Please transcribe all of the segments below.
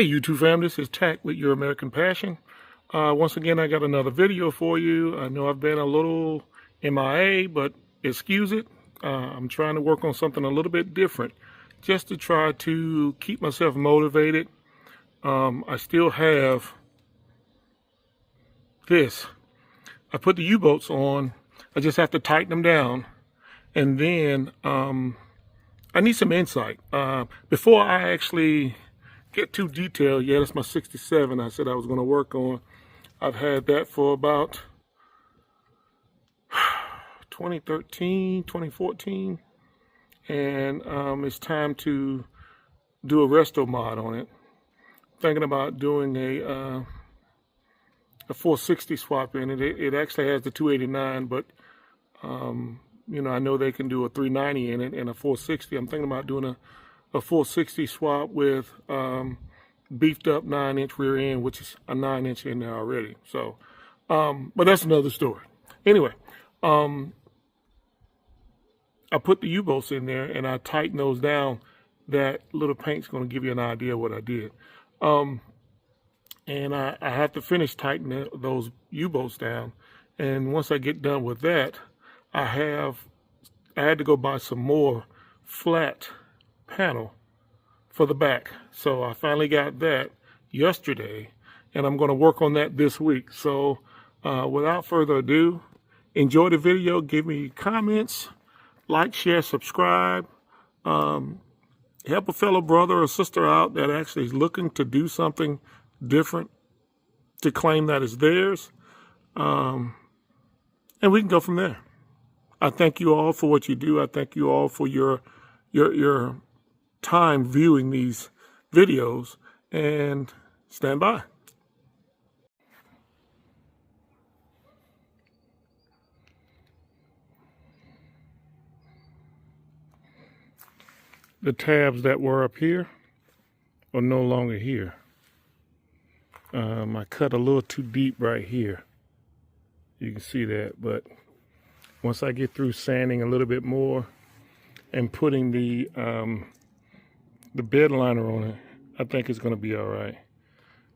Hey YouTube fam, this is Tack with Euro.American.Passion. Once again, I got another video for you. I know I've been a little MIA, but excuse it. I'm trying to work on something a little bit different just to try to keep myself motivated. I still have this. I put the U-boats on. I just have to tighten them down. And then I need some insight. Before I actually get too detailed, yeah, that's my 67 I said I was going to work on. I've had that for about 2013, 2014, and it's time to do a resto mod on it. Thinking about doing a 460 swap in it. It actually has the 289, but you know, I know they can do a 390 in it and a 460. I'm thinking about doing a 460 swap with beefed up 9-inch rear end, which is a 9-inch in there already. So, but that's another story. Anyway, I put the U-bolts in there and I tighten those down. That little paint's going to give you an idea of what I did. And I have to finish tightening those U-bolts down. And once I get done with that, I had to go buy some more flat panel for the back. So I finally got that yesterday, and I'm going to work on that this week. So without further ado, enjoy the video. Give me comments, like, share, subscribe. Help a fellow brother or sister out that actually is looking to do something different, to claim that it's theirs, and we can go from there. I thank you all for what you do. I thank you all for your time viewing these videos, and stand by. The tabs that were up here are no longer here. I cut a little too deep right here. You can see that, but once I get through sanding a little bit more and putting the bed liner on it, I think it's going to be all right.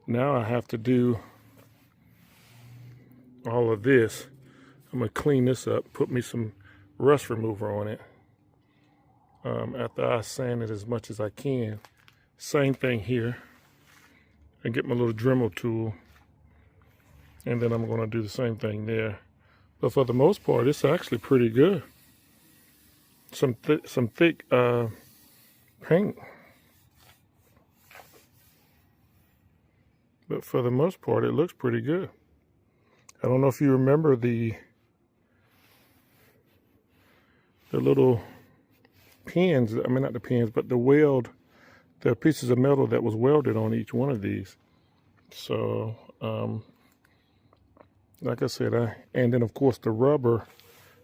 Now I have to do all of this. I'm going to clean this up, put me some rust remover on it. After I sand it as much as I can. Same thing here. And get my little Dremel tool. And then I'm going to do the same thing there. But for the most part, it's actually pretty good. Some thick paint. But for the most part, it looks pretty good. I don't know if you remember the little pins, I mean not the pins, but the pieces of metal that was welded on each one of these. So, like I said, and then of course the rubber,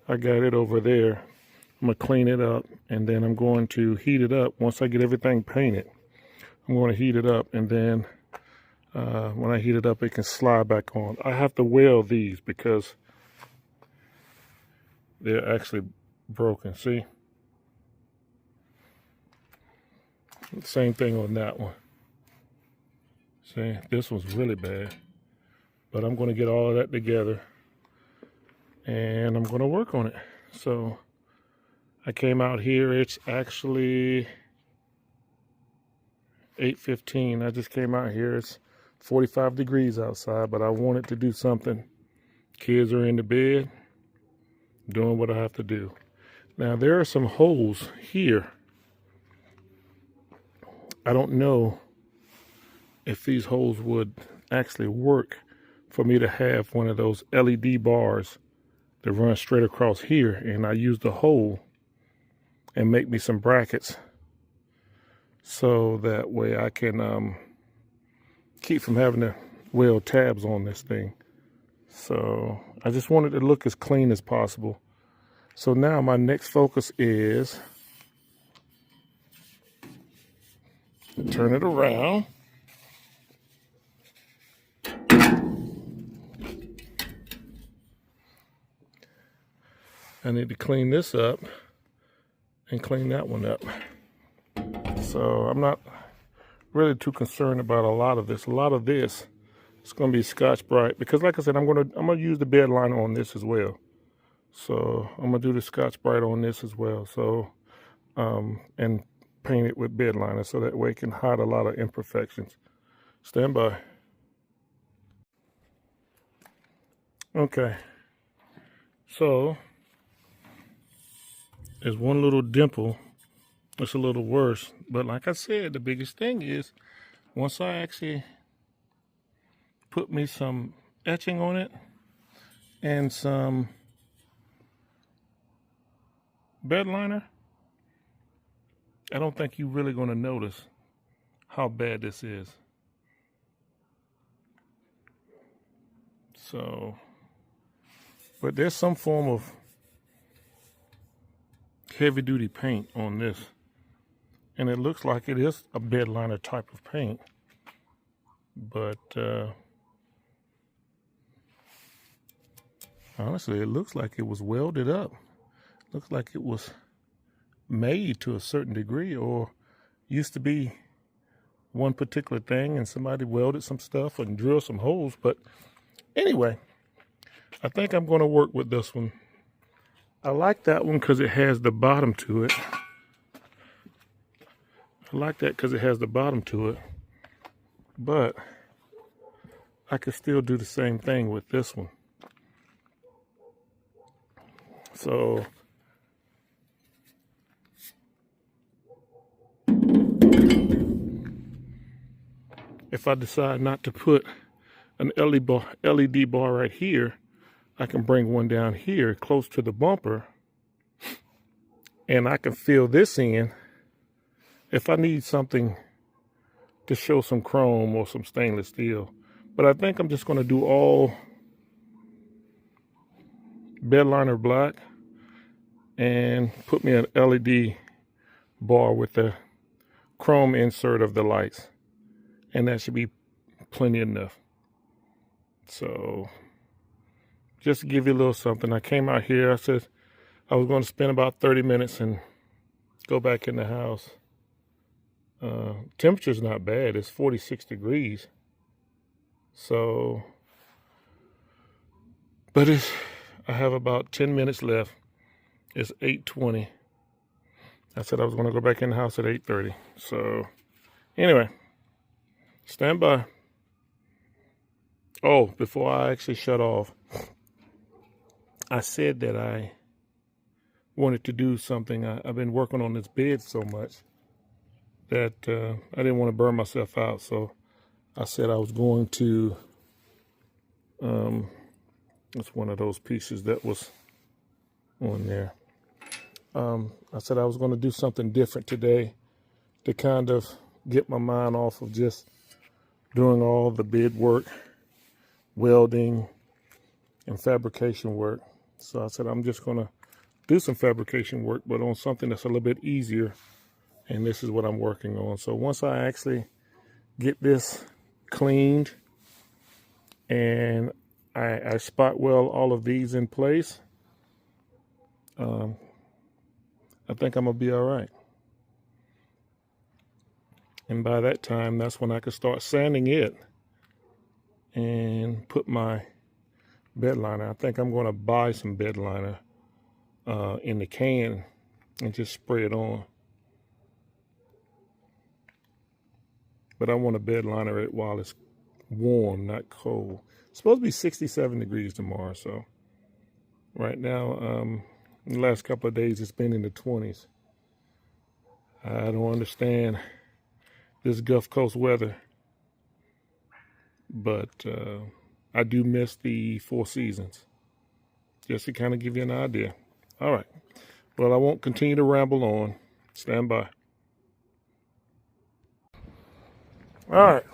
I got it over there. I'm gonna clean it up, and then I'm going to heat it up. Once I get everything painted, I'm going to heat it up, and then when I heat it up, it can slide back on. I have to weld these because they're actually broken. See? Same thing on that one. See, this one's really bad. But I'm going to get all of that together, and I'm going to work on it. So I came out here. It's actually 8:15. I just came out here. It's 45 degrees outside, but I wanted to do something. Kids are in the bed, doing what I have to do. Now, there are some holes here. I don't know if these holes would actually work for me to have one of those LED bars that run straight across here, and I use the hole and make me some brackets so that way I can keep from having to weld tabs on this thing. So I just wanted to look as clean as possible. So now my next focus is turn it around. I need to clean this up and clean that one up. So I'm not really too concerned about a lot of this. A lot of this is going to be Scotch-Brite because, like I said, I'm gonna use the bed liner on this as well. So I'm gonna do the Scotch-Brite on this as well. So and paint it with bed liner so that way it can hide a lot of imperfections. Stand by. Okay. So there's one little dimple. It's a little worse, but like I said, the biggest thing is once I actually put me some etching on it and some bed liner, I don't think you're really going to notice how bad this is. So, but there's some form of heavy duty paint on this. And it looks like it is a bed liner type of paint. But honestly, it looks like it was welded up. Looks like it was made to a certain degree or used to be one particular thing and somebody welded some stuff and drilled some holes. But anyway, I think I'm going to work with this one. I like that one because it has the bottom to it. I like that because it has the bottom to it, but I could still do the same thing with this one. So if I decide not to put an LED bar right here, I can bring one down here close to the bumper and I can fill this in if I need something to show some chrome or some stainless steel. But I think I'm just going to do all bed liner black and put me an LED bar with the chrome insert of the lights. And that should be plenty enough. So just to give you a little something, I came out here, I said I was going to spend about 30 minutes and go back in the house. Temperature's not bad. It's 46 degrees. So, but I have about 10 minutes left. It's 8:20. I said I was going to go back in the house at 8:30. So, anyway, stand by. Oh, before I actually shut off, I said that I wanted to do something. I've been working on this bed so much that I didn't want to burn myself out. So I said I was going to, it's one of those pieces that was on there. I said I was going to do something different today to kind of get my mind off of just doing all the bid work, welding, and fabrication work. So I said I'm just going to do some fabrication work, but on something that's a little bit easier. And this is what I'm working on. So once I actually get this cleaned and I spot weld all of these in place, I think I'm going to be all right. And by that time, that's when I can start sanding it and put my bed liner. I think I'm going to buy some bed liner in the can and just spray it on. But I want to bed liner it while it's warm, not cold. It's supposed to be 67 degrees tomorrow. So right now, in the last couple of days, it's been in the 20s. I don't understand this Gulf Coast weather, but I do miss the 4 seasons. Just to kind of give you an idea. All right. Well, I won't continue to ramble on. Stand by. All right,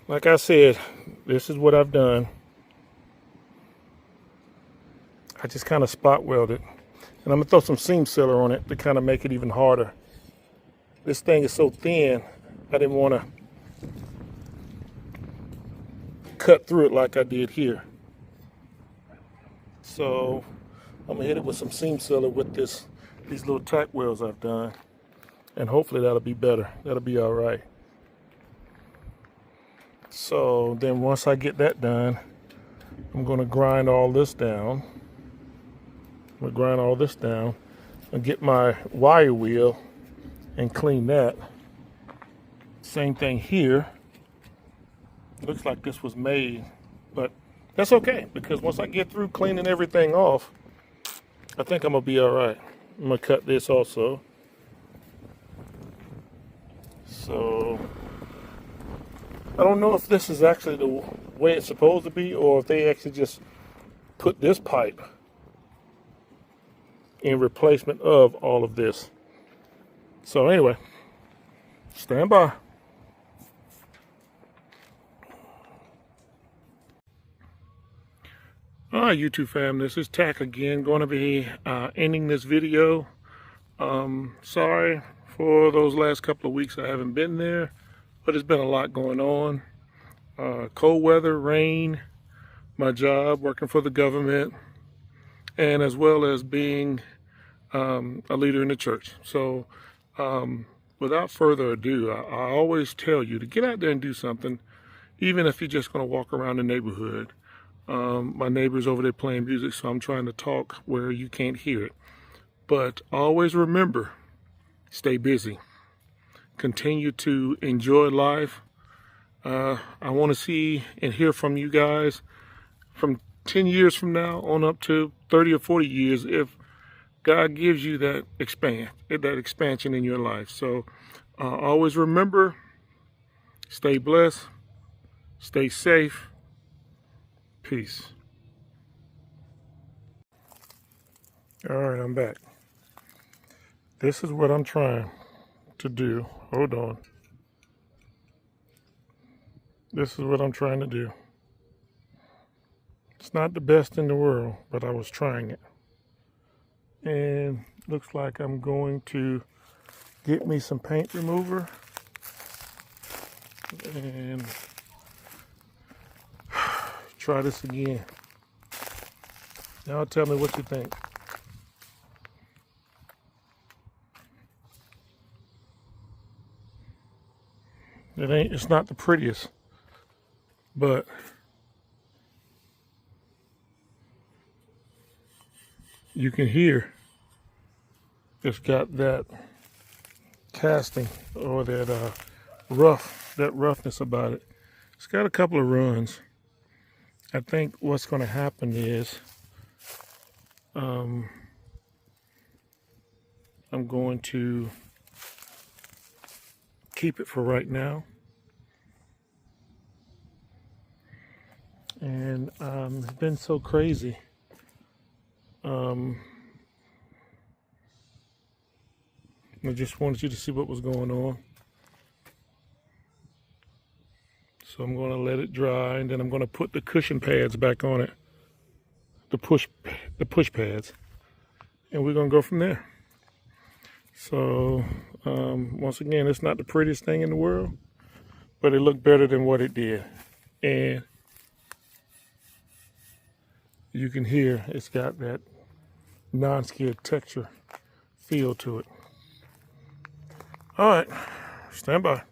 like I said, this is what I've done. I just kind of spot welded, and I'm gonna throw some seam sealer on it to kind of make it even harder. This thing is so thin, I didn't want to cut through it like I did here. So I'm gonna hit it with some seam sealer with these little tack welds I've done, and hopefully that'll be better. That'll be all right. So then once I get that done, I'm going to grind all this down. I'm going to grind all this down and get my wire wheel and clean that. Same thing here. Looks like this was made, but that's okay, because once I get through cleaning everything off, I think I'm gonna be all right. I'm gonna cut this also. So I don't know if this is actually the way it's supposed to be, or if they actually just put this pipe in replacement of all of this. So anyway, stand by. All right, YouTube fam, this is Tack again. Going to be ending this video. Sorry for those last couple of weeks I haven't been there, but it's been a lot going on. Cold weather, rain, my job, working for the government, and as well as being a leader in the church. So without further ado, I always tell you to get out there and do something, even if you're just going to walk around the neighborhood. My neighbor's over there playing music, so I'm trying to talk where you can't hear it. But always remember, stay busy. Continue to enjoy life. I want to see and hear from you guys from 10 years from now on up to 30 or 40 years if God gives you that expansion in your life. So always remember, stay blessed, stay safe. Peace. All right, I'm back. This is what I'm trying to do. Hold on. This is what I'm trying to do. It's not the best in the world, but I was trying it. And looks like I'm going to get me some paint remover and try this again. Now tell me what you think. It's not the prettiest, but you can hear it's got that casting or that roughness about it. It's got a couple of runs. I think what's going to happen is I'm going to keep it for right now. And it's been so crazy. I just wanted you to see what was going on. So I'm going to let it dry, and then I'm going to put the cushion pads back on it, the push pads, and we're going to go from there. So once again, it's not the prettiest thing in the world, but it looked better than what it did. And you can hear it's got that non-skid texture feel to it. All right, stand by.